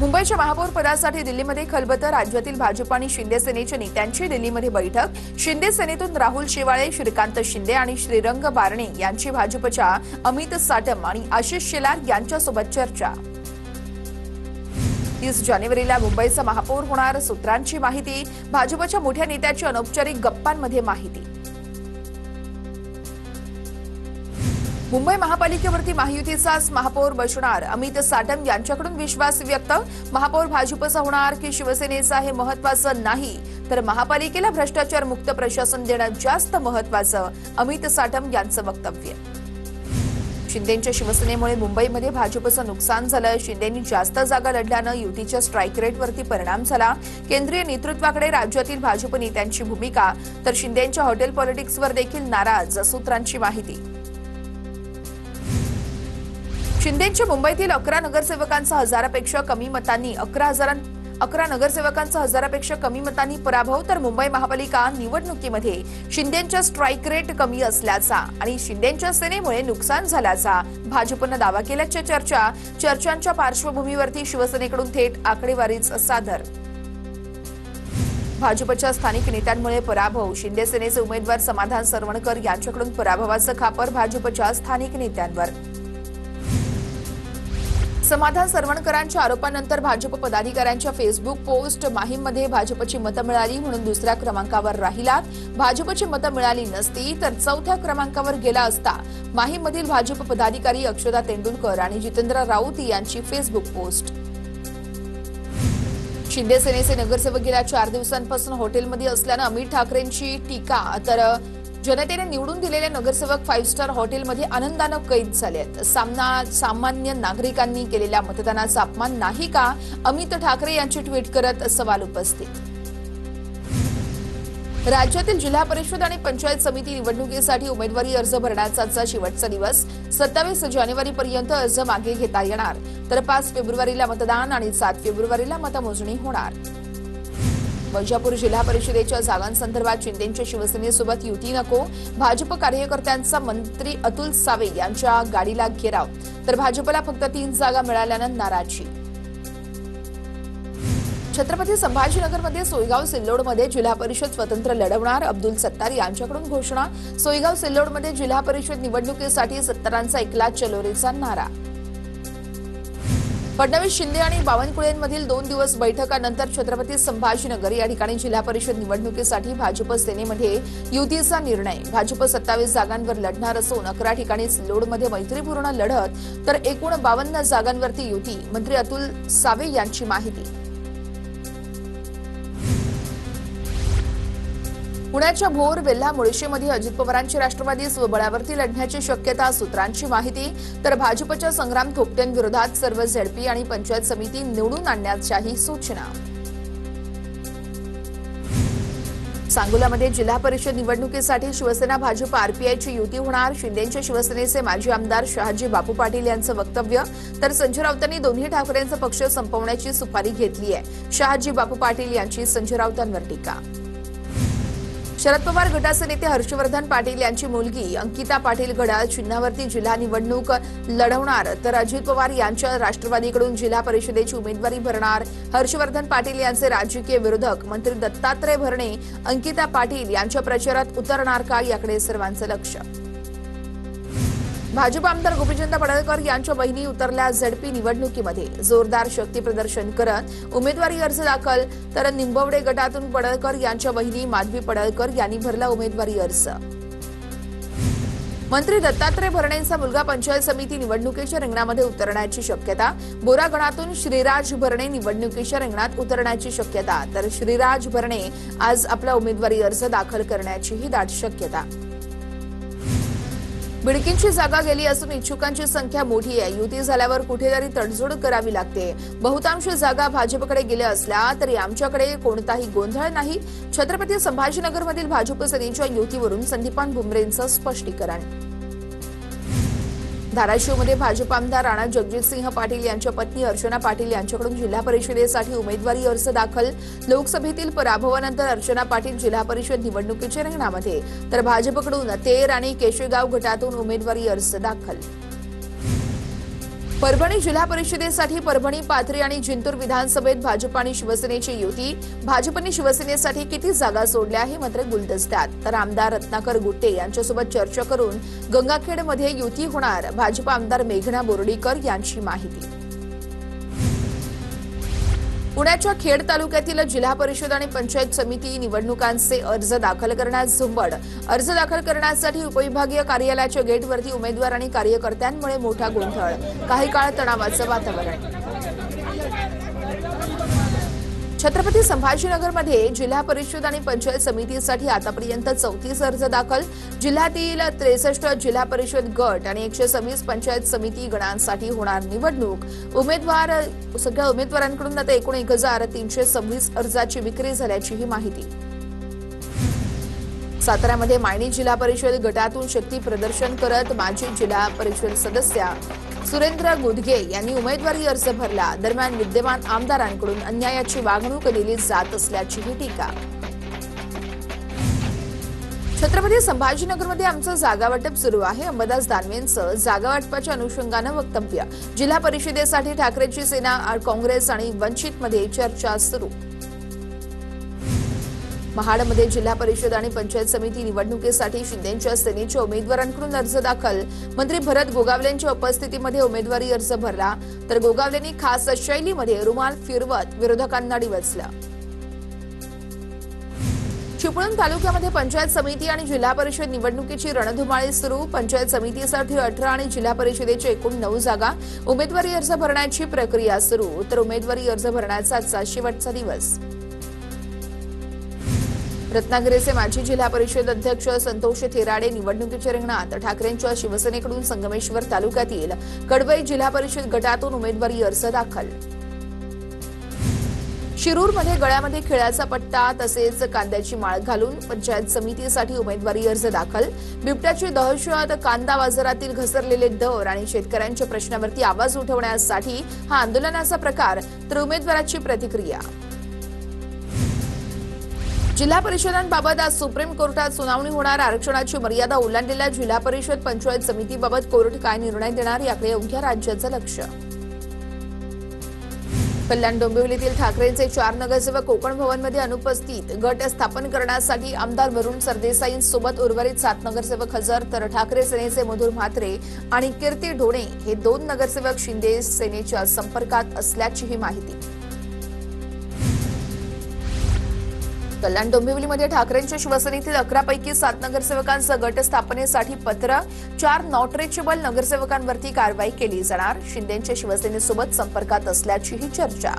मुंबईच्या महापौर पदासाठी दिल्लीमध्ये खलबतं। राज्यातील भाजप आणि शिंदे सेनेच्या नेत्यांची दिल्लीमध्ये बैठक। शिंदे सेनेतून राहुल शेवाळे, श्रीकांत शिंदे आणि श्रीरंग बारणे यांची भाजपच्या अमित साटम आणि आशिष शेलार यांच्यासोबत चर्चा। 30 जानेवारीला मुंबईचा महापौर होणार, सूत्रांची माहिती। भाजपच्या मोठ्या नेत्याची अनौपचारिक गप्पांमध्ये माहिती। मुंबई महापालिकेवरती महायुतीचाच महापौर बसणार, अमित साटम यांच्याकडून विश्वास व्यक्त। महापौर भाजपचा होणार की शिवसेनेचा हे महत्त्वाचं नाही, तर महापालिकेला भ्रष्टाचार मुक्त प्रशासन देणं जास्त महत्त्वाचं, अमित साटम यांचं वक्तव्य। शिंदेंच्या शिवसेनेमुळे मुंबईमध्ये भाजपचं नुकसान झालं। शिंदेंनी जास्त जागा लढल्यानं युतीच्या स्ट्राईक रेटवरती परिणाम झाला। केंद्रीय नेतृत्वाकडे राज्यातील भाजप नेत्यांची भूमिका, तर शिंदेंच्या हॉटेल पॉलिटिक्सवर देखील नाराज, सूत्रांची माहिती। शिंदेंच्या मुंबईतील 11 नगरसेवकांचा हजारापेक्षा कमी मतांनी पराभव, तर मुंबई महापालिका निवडणुकीमध्ये शिंदेंच्या स्ट्राईक रेट कमी असल्याचा आणि शिंदेंच्या सेनेमुळे नुकसान झाल्याचा भाजपनं दावा केल्याच्या चर्चांच्या पार्श्वभूमीवरती शिवसेनेकडून थेट आकडेवारीच सादर। भाजपच्या स्थानिक नेत्यांमुळे पराभव, शिंदे सेनेचे उमेदवार समाधान सरवणकर यांच्याकडून पराभवाचं खापर भाजपच्या स्थानिक नेत्यांवर। समाधान सरवणकरांच्या आरोपानंतर भाजप पदाधिकाऱ्यांच्या फेसबुक पोस्ट, माहीममध्ये भाजपची मतं मिळाली म्हणून दुसऱ्या क्रमांकावर राहिलात, भाजपची मतं मिळाली नसती तर चौथ्या क्रमांकावर गेला असता, माहीममधील भाजप पदाधिकारी अक्षता तेंडुलकर आणि जितेंद्र राऊत यांची फेसबुक पोस्ट। शिंदे सेनेचे नगरसेवक गेल्या 4 दिवसांपासून हॉटेलमध्ये असल्यानं अमित ठाकरेंची टीका, तर जनतेने निवडून दिलेले नगरसेवक 5 स्टार हॉटेलमध्ये आनंदानं कैद झालेत। सामान्य नागरिकांनी केलेल्या मतदानाचा अपमान नाही का, अमित ठाकरे यांची ट्विट करत सवाल उपस्थित। राज्यातील जिल्हा परिषद आणि पंचायत समिती निवडणुकीसाठी उमेदवारी अर्ज भरण्याचा शेवटचा दिवस। 27 जानेवारीपर्यंत अर्ज मागे घेता येणार, तर 5 फेब्रुवारीला मतदान आणि 7 फेब्रुवारीला मतमोजणी होणार। वैजापूर जिल्हा परिषदेच्या जागांसंदर्भात शिंदेंच्या शिवसेनेसोबत युती नको, भाजप कार्यकर्त्यांचा मंत्री अतुल सावे यांच्या गाडीला घेराव, तर भाजपला फक्त 3 जागा मिळाल्यानं नाराजी। छत्रपती संभाजीनगरमध्ये सोयगाव सिल्लोडमध्ये जिल्हा परिषद स्वतंत्र लढवणार, अब्दुल सत्तार यांच्याकडून घोषणा। सोयगाव सिल्लोडमध्ये जिल्हा परिषद निवडणुकीसाठी सत्तारांचा एकला चलोरीचा नारा। फडणवीस, शिंदे आणि बावनकुळेंमधील 2 दिवस बैठकानंतर छत्रपती संभाजीनगर या ठिकाणी जिल्हा परिषद निवडणुकीसाठी भाजप सेनेमध्ये युतीचा निर्णय। भाजप 27 जागांवर लढणार असून 11 ठिकाणी सिल्लोडमध्ये मैत्रीपूर्ण लढत, तर एकूण 52 जागांवरती युती, मंत्री अतुल सावे यांची माहिती। पुण्याच्या भोर, वेल्हा, मुळशीमध्ये अजित पवारांची राष्ट्रवादी स्वबळावरती लढण्याची शक्यता, सूत्रांची माहिती। तर भाजपच्या संग्राम थोपटेंविरोधात सर्व झेडपी आणि पंचायत समिती निवडून आणण्याच्याही सूचना। सांगोल्यामध्ये जिल्हा परिषद निवडणुकीसाठी शिवसेना भाजप आरपीआयची युती होणार। शिंदेंच्या शिवसेनेचे माजी आमदार शहाजी बापू पाटील यांचं वक्तव्य, तर संजय राऊतांनी दोन्ही ठाकरेंचा पक्ष संपवण्याची सुपारी घेतली आहे। शहाजी बापू पाटील यांची संजय राऊतांवर टीका। शरद पवार गटाचे नेते हर्षवर्धन पाटील यांची मुलगी अंकिता पाटील घड्याळ चिन्हावरती जिल्हा निवडणूक लढवणार, तर अजित पवार यांच्या राष्ट्रवादीकडून जिल्हा परिषदेची उमेदवारी भरणार। हर्षवर्धन पाटील यांचे राजकीय विरोधक मंत्री दत्तात्रय भरणे अंकिता पाटील यांच्या प्रचारात उतरणार का, याकडे सर्वांचं लक्ष। भाजप आमदार गोपीचंद पडळकर यांच्या बहिणी उतरल्या झेडपी निवडणुकीमध्ये, जोरदार शक्ती प्रदर्शन करत उमेदवारी अर्ज दाखल, तर निंबवडे गटातून पडळकर यांच्या बहिणी माधवी पडळकर यांनी भरला उमेदवारी अर्ज। मंत्री दत्तात्रय भरणेंचा मुलगा पंचायत समिती निवडणुकीच्या रिंगणामध्ये उतरण्याची शक्यता। बोरा गणातून श्रीराज भरणे निवडणुकीच्या रिंगणात उतरण्याची शक्यता, तर श्रीराज भरणे आज आपला उमेदवारी अर्ज दाखल करण्याचीही दाट शक्यता। बिडकींची जागा गेली असून इच्छुकांची संख्या मोठी आहे। युती झाल्यावर कुठेतरी तडजोड करावी लागते। बहुतांश जागा भाजपकडे गेल्या असल्या तरी आमच्याकडे कोणताही गोंधळ नाही। छत्रपती संभाजीनगरमधील भाजप सेनेच्या युतीवरून संदीपान भुमरेंचं स्पष्टीकरण। धाराशिवमध्ये भाजप आमदार राणा जगजितसिंह पाटील यांच्या पत्नी अर्चना पाटील यांच्याकडून जिल्हा परिषदेसाठी उमेदवारी अर्ज दाखल। लोकसभेतील पराभवानंतर अर्चना पाटील जिल्हा परिषद निवडणुकीच्या रिंगणामध्ये, तर भाजपकडून तेर आणि केशेगाव गटातून उमेदवारी अर्ज दाखल। परभणी जिल्हा परिषदेसाठी परभणी, पाथरी आणि जिंतूर विधानसभेत भाजप आणि शिवसेनेची युती. भाजपने शिवसेनेसाठी किती जागा सोडल्या हे मात्र गुलदस्त्यात. तर आमदार रत्नाकर गुट्टे यांच्यासोबत चर्चा करून गंगाखेडमध्ये युती होणार. भाजप आमदार मेघना बोर्डीकर यांची माहिती. पुण्याच्या खेड तालुक्यातील जिल्हा परिषद आणि पंचायत समिती निवडणुकांचे अर्ज दाखल करण्यास झुंबड. अर्ज दाखल करण्यासाठी उपविभागीय कार्यालयाच्या गेटवरती उमेदवार आणि कार्यकर्त्यांमुळे मोठा गोंधळ. काही काळ तणावाचं वातावरण. छत्रपती संभाजीनगरमध्ये जिल्हा परिषद आणि पंचायत समितीसाठी आतापर्यंत 34 अर्ज दाखल. जिल्ह्यातील 63 जिल्हा परिषद गट आणि 126 पंचायत समिती गणांसाठी होणार निवडणूक. सगळ्या उमेदवारांकडून आता एकूण 1326 अर्जाची विक्री झाल्याची ही माहिती. साताऱ्यामध्ये मायणी जिल्हा परिषद गटातून शक्ती प्रदर्शन करत माजी जिल्हा परिषद सदस्या सुरेंद्र गुदगे यांनी उमेदवारी अर्ज भरला. दरम्यान विद्यमान आमदारांकडून अन्यायाची वागणूक दिली जात असल्याचीही टीका. छत्रपती संभाजीनगरमध्ये आमचं जागावाटप सुरू आहे. अंबादास दानवेंचं जागावाटपाच्या अनुषंगानं वक्तव्य. जिल्हा परिषदेसाठी ठाकरेंची सेना, काँग्रेस आणि वंचितमध्ये चर्चा सुरू. महाडमध्ये जिल्हा परिषद आणि पंचायत समिती निवडणुकीसाठी शिंदेच्या सेनेच्या उमेदवारांकडून अर्ज दाखल. मंत्री भरत गोगावलेंच्या उपस्थितीमध्ये उमेदवारी अर्ज भरला. तर गोगावलेंनी खास शैलीमध्ये रुमाल फिरवत विरोधकांना डिवचलं. चिपळूण तालुक्यामध्ये पंचायत समिती आणि जिल्हा परिषद निवडणुकीची रणधुमाळी सुरू. पंचायत समितीसाठी 18 आणि जिल्हा परिषदेच्या एकूण 9 जागा. उमेदवारी अर्ज भरण्याची प्रक्रिया सुरू. तर उमेदवारी अर्ज भरण्याचा आजचा शेवटचा दिवस. रत्नागिरीचे माजी जिल्हा परिषद अध्यक्ष संतोष थेराडे निवडणुकीच्या रिंगणात. ठाकरेंच्या शिवसेनेकडून संगमेश्वर तालुक्यातील कडवई जिल्हा परिषद गटातून उमेदवारी अर्ज दाखल. शिरूरमध्ये गळ्यामध्ये खिळ्याचा पट्टा तसेच कांद्याची माळ घालून पंचायत समितीसाठी उमेदवारी अर्ज दाखल. बिबट्याची दहशत, कांदा बाजारातील घसरलेले दर आणि शेतकऱ्यांच्या प्रश्नावरती आवाज उठवण्यासाठी हा आंदोलनाचा प्रकार. तर उमेदवाराची प्रतिक्रिया. जिल्हा परिषदांबाबत आज सुप्रीम कोर्टात सुनावणी होणार. आरक्षणाची मर्यादा ओलांडलेल्या जिल्हा परिषद पंचायत समितीबाबत कोर्ट काय निर्णय देणार याकडे अवघ्या राज्याचं लक्ष. कल्याण डोंबिवलीतील ठाकरेंचे 4 नगरसेवक कोकण भवनमध्ये अनुपस्थित. गट स्थापन करण्यासाठी आमदार वरुण सरदेसाईंसोबत उर्वरित 7 नगरसेवक हजर. तर ठाकरे सेनेचे मधुर म्हात्रे आणि कीर्ती ढोणे हे 2 नगरसेवक शिंदे सेनेच्या संपर्कात असल्याचीही माहिती. कल्याण डोंबिवलीमध्ये ठाकरेंच्या शिवसेनेतील 11 पैकी 7 नगरसेवकांचं गट स्थापनेसाठी पत्र. 4 नॉट रिचेबल नगरसेवकांवरती कारवाई केली जाणार. शिंदेच्या शिवसेनेसोबत संपर्कात असल्याचीही चर्चा.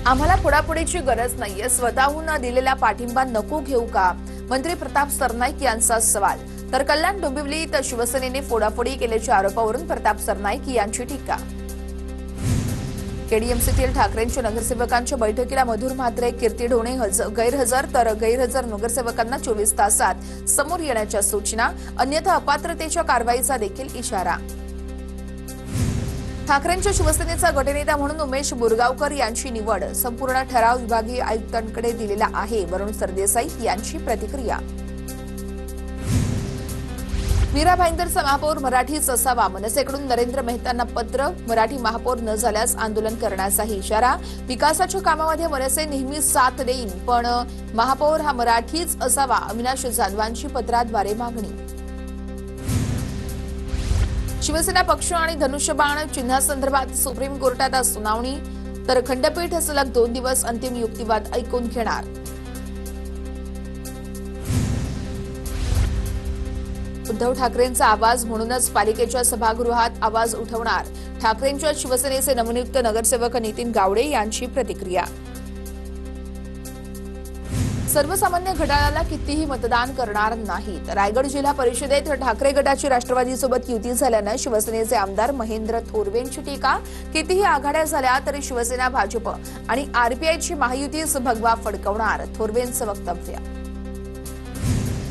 आम्हाला फोडाफोडीची गरज नाहीये. स्वतःहून दिलेला पाठिंबा नको घेऊ का? मंत्री प्रताप सरनाईक यांचा सवाल. तर कल्याण डोंबिवलीत शिवसेनेने फोडाफोडी केल्याच्या आरोपावरून प्रताप सरनाईक यांची टीका. केडीएमसीतील ठाकरेंच्या नगरसेवकांच्या बैठकीला मधुर म्हात्रे, कीर्ती ढोणे गैरहजर. तर गैरहजर नगरसेवकांना 24 तासात समोर येण्याच्या सूचना. अन्यथा अपात्रतेच्या कारवाईचा देखील इशारा. ठाकरेंच्या शिवसेनेचा गटनेता म्हणून उमेश बोरगावकर यांची निवड. संपूर्ण ठराव विभागीय आयुक्तांकडे दिलेला आहे. वरुण सरदेसाई यांची प्रतिक्रिया. मीरा भाईंदरचा महापौर मराठीच असावा. मनसेकडून नरेंद्र मेहतांना पत्र. मराठी महापौर न झाल्यास आंदोलन करण्याचाही इशारा. विकासाच्या कामामध्ये मनसे नेहमी साथ देईन, पण महापौर हा मराठीच असावा. अविनाश जाधवांची पत्राद्वारे मागणी. शिवसेना पक्ष आणि धनुष्यबाण चिन्हासंदर्भात सुप्रीम कोर्टात आज सुनावणी. तर खंडपीठ सलग 2 दिवस अंतिम युक्तिवाद ऐकून घेणार. उद्धव ठाकरेंचा आवाज म्हणूनच पालिकेच्या सभागृहात आवाज उठवणार. ठाकरेंच्या शिवसेनेचे नवनियुक्त नगरसेवक नितीन गावडे यांची प्रतिक्रिया. सर्वसामान्य घड्याळाला कितीही मतदान करणार नाहीत. रायगड जिल्हा परिषदेत ठाकरे गटाची राष्ट्रवादीसोबत युती झाल्यानं शिवसेनेचे आमदार महेंद्र थोरवेंची टीका. कितीही आघाड्या झाल्या तरी शिवसेना, भाजप आणि आरपीआयची महायुतीच भगवा फडकवणार. थोरवेंचं वक्तव्य.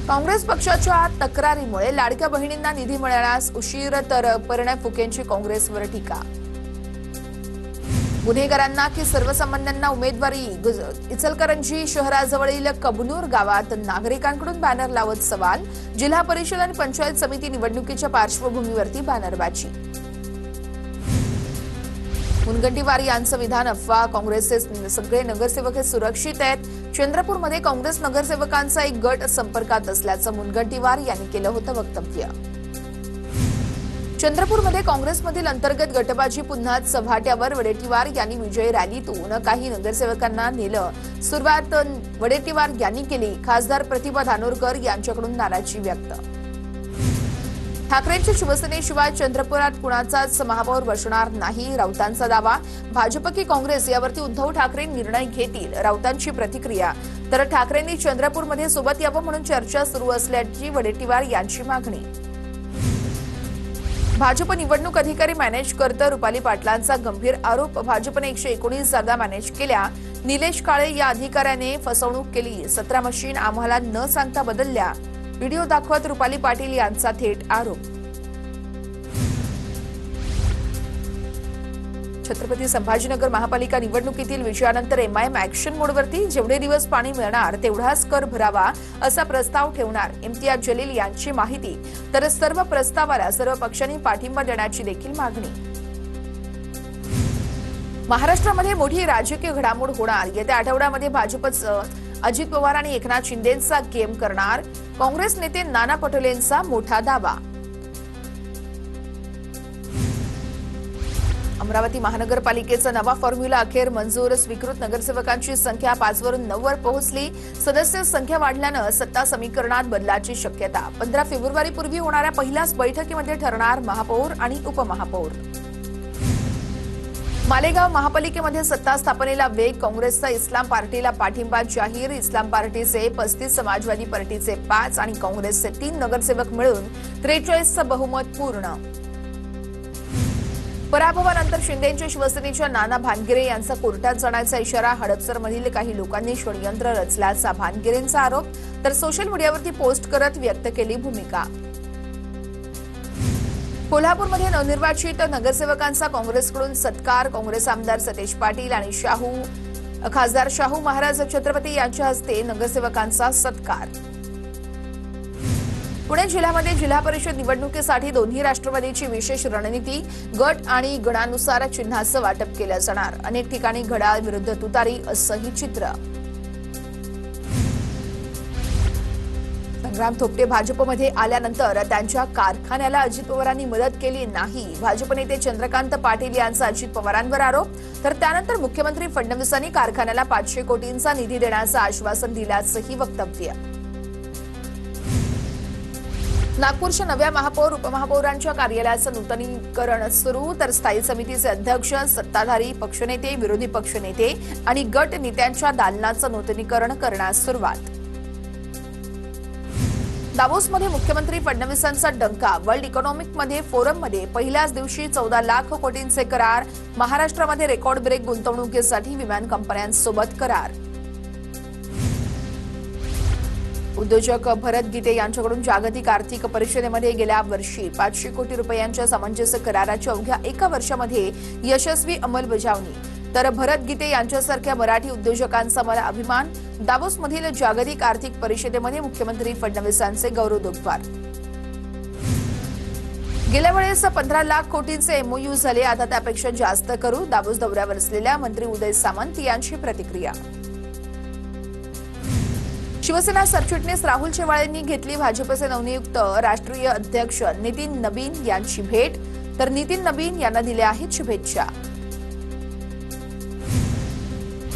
काँग्रेस पक्षाच्या तक्रारीमुळे लाडक्या बहिणींना निधी मिळण्यास उशीर. तर परिणय फुकेंची काँग्रेसवर टीका. गुन्हेगारांना की सर्वसामान्यांना उमेदवारी इचलकरंजी शहराजवळील कबनूर गावात नागरिकांकडून बॅनर लावत सवाल जिल्हा परिषद आणि पंचायत समिती निवडणुकीच्या पार्श्वभूमीवरती बॅनरबाजी मुनगंटीवार यांचं विधान अफवा काँग्रेसचे सगळे नगरसेवक हे सुरक्षित आहेत चंद्रपूरमध्ये काँग्रेस नगरसेवकांचा एक गट संपर्कात असल्याचं मुनगंटीवार यांनी केलं होतं वक्तव्य चंद्रपूरमध्ये काँग्रेसमधील अंतर्गत गटबाजी पुन्हा चव्हाट्यावर वडेट्टीवार यांनी विजय रॅलीतून काही नगरसेवकांना नेलं सुरुवात वडेट्टीवार यांनी केली खासदार प्रतिभा धानोरकर यांच्याकडून नाराजी व्यक्त ठाकरेंच्या शिवसेनेशिवाय चंद्रपुरात कुणाचाच महापौर बसणार नाही राऊतांचा दावा भाजप की काँग्रेस यावरती उद्धव ठाकरे निर्णय घेतील राऊतांची प्रतिक्रिया तर ठाकरेंनी चंद्रपूरमध्ये सोबत यावं म्हणून चर्चा सुरू असल्याची वडेट्टीवार यांची मागणी भाजप निवडणूक अधिकारी मॅनेज करतं रुपाली पाटलांचा गंभीर आरोप भाजपने 119 जागा मॅनेज केल्या निलेश काळे या अधिकाऱ्याने फसवणूक केली 17 मशीन आम्हाला न सांगता बदलल्या व्हिडिओ दाखवत रुपाली पाटील यांचा थेट आरोप छत्रपती संभाजीनगर महापालिका निवडणुकीतील विजयानंतर एमआयएम ऍक्शन मोडवरती जेवढे दिवस पाणी मिळणार तेवढाच कर भरावा असा प्रस्ताव ठेवणार इम्तियाज जलील यांची माहिती तर सर्व प्रस्तावाला सर्व पक्षांनी पाठिंबा देण्याची देखील मागणी महाराष्ट्रामध्ये मोठी राजकीय घडामोड होणार येत्या आठवड्यामध्ये भाजपचं अजित पवार आणि एकनाथ शिंदेंचा गेम करणार काँग्रेस नेते नाना पटोलेंचा मोठा दावा अमरावती महानगरपालिकेचा नवा फॉर्म्युला अखेर मंजूर स्वीकृत नगरसेवकांची संख्या 5 वरून 9 वर पोहोचली सदस्य संख्या वाढल्यानं सत्ता समीकरणात बदलाची शक्यता 15 फेब्रुवारीपूर्वी होणाऱ्या पहिल्याच बैठकीमध्ये ठरणार महापौर आणि उपमहापौर मालेगाव महापालिकेमध्ये सत्ता स्थापनेला वेग काँग्रेसचा इस्लाम पार्टीला पाठिंबा जाहीर इस्लाम पार्टीचे 35 समाजवादी पार्टीचे 5 आणि काँग्रेसचे 3 नगरसेवक मिळून 43चं बहुमत पूर्ण पराभवानंतर शिंदेच्या शिवसेनेच्या नाना भानगिरे यांचा कोर्टात जाण्याचा इशारा हडपसरमधील काही लोकांनी षडयंत्र रचल्याचा भानगिरेंचा आरोप तर सोशल मीडियावरती पोस्ट करत व्यक्त केली भूमिका कोल्हापूरमध्ये नवनिर्वाचित नगरसेवकांचा काँग्रेसकडून सत्कार काँग्रेस आमदार सतेज पाटील आणि खासदार शाहू महाराज छत्रपती यांच्या हस्ते नगरसेवकांचा सत्कार पुणे जिल्ह्यामध्ये जिल्हा परिषद निवडणुकीसाठी दोन्ही राष्ट्रवादीची विशेष रणनीती गट आणि गणानुसार चिन्हाचं वाटप केलं जाणार अनेक ठिकाणी घड्याळ विरुद्ध तुतारी असंही चित्र संग्राम थोपटे भाजपमध्ये आल्यानंतर त्यांच्या कारखान्याला अजित पवारांनी मदत केली नाही भाजप नेते चंद्रकांत पाटील यांचा अजित पवारांवर आरोप तर त्यानंतर मुख्यमंत्री फडणवीसांनी कारखान्याला 500 कोटींचा निधी देण्याचं आश्वासन दिल्याचंही वक्तव्य नागपूरच्या नव्या महापौर उपमहापौरांच्या कार्यालयाचं नूतनीकरण सुरू तर स्थायी समितीचे अध्यक्ष सत्ताधारी पक्षनेते विरोधी पक्षनेते आणि गट नेत्यांच्या दालनाचं नूतनीकरण करण्यास सुरुवात दावोसमध्ये मुख्यमंत्री फडणवीसांचा डंका वर्ल्ड इकॉनॉमिक फोरममध्ये पहिल्याच दिवशी 14 लाख कोटींचे करार महाराष्ट्रामध्ये रेकॉर्ड ब्रेक गुंतवणुकीसाठी विमान कंपन्यांसोबत करार उद्योजक भरत गीते यांच्याकडून जागतिक आर्थिक परिषदेमध्ये गेल्या वर्षी 500 कोटी रुपयांच्या सामंजस्य कराराच्या अवघ्या एका वर्षामध्ये यशस्वी अंमलबजावणी तर भरत गीते यांच्यासारख्या मराठी उद्योजकांचा मला अभिमान दावोसमधील जागतिक आर्थिक परिषदेमध्ये मुख्यमंत्री फडणवीसांचे गौरवोद्गार गेल्या वेळेस 15 लाख कोटींचे एमओयू झाले आता त्यापेक्षा जास्त करू दावोस दौऱ्यावर असलेल्या मंत्री उदय सामंत यांची प्रतिक्रिया शिवसेना सरचिटणीस राहुल शेवाळेंनी घेतली भाजपचे नवनियुक्त राष्ट्रीय अध्यक्ष नितीन नबीन यांची भेट तर नितीन नबीन यांना दिल्या आहेत शुभेच्छा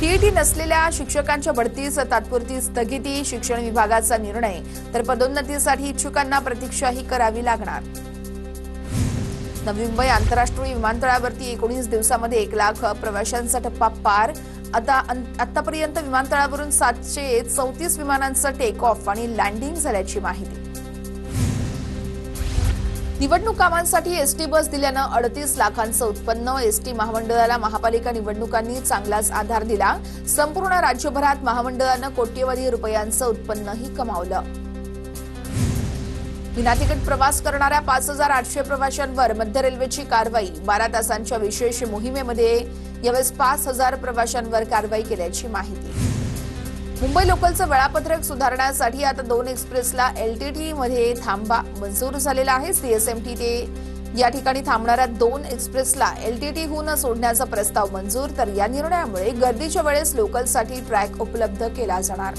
टीईटी नसलेल्या शिक्षकांच्या बढतीस तात्पुरती स्थगिती शिक्षण विभागाचा निर्णय तर पदोन्नतीसाठी इच्छुकांना प्रतीक्षाही करावी लागणार नवी मुंबई आंतरराष्ट्रीय विमानतळावरती 19 दिवसामध्ये 1 लाख प्रवाशांचा टप्पा पार आतापर्यंत विमानतळावरून 734 विमानांचं टेक ऑफ आणि लँडिंग झाल्याची माहिती निवडणूक कामांसाठी एसटी बस दिल्यानं 38 लाखांचं उत्पन्न एसटी महामंडळाला महापालिका निवडणुकांनी चांगलाच आधार दिला संपूर्ण राज्यभरात महामंडळानं कोट्यवधी रुपयांचं उत्पन्नही कमावलं विनातिकीट प्रवास करणाऱ्या 5800 प्रवाशांवर मध्य रेल्वेची कारवाई 12 तासांच्या विशेष मोहिमेमध्ये यावेळेस 5,000 प्रवाशांवर कारवाई केल्याची माहिती. मुंबई लोकलचं वेळापत्रक सुधारण्यासाठी आता 2 एक्सप्रेसला LTT मध्ये थांबा मंजूर झालेला आहे. CSMT ते या ठिकाणी थांबणाऱ्या 2 एक्सप्रेसला LTT हून सोडण्याचा प्रस्ताव मंजूर. तर या निर्णयामुळे गर्दीच्या वेळेस लोकलसाठी ट्रॅक उपलब्ध केला जाणार.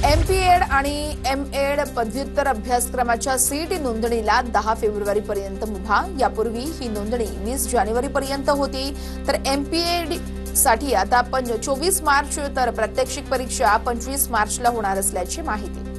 MPED आणि MED पदव्युत्तर अभ्यासक्रमाच्या CET नोंदणीला 10 फेब्रुवारीपर्यंत मुभा. यापूर्वी ही नोंदणी 20 जानेवारीपर्यंत होती. तर MPED साठी आता 24 मार्च तर प्रात्यक्षिक परीक्षा 25 मार्चला होणार असल्याची माहिती.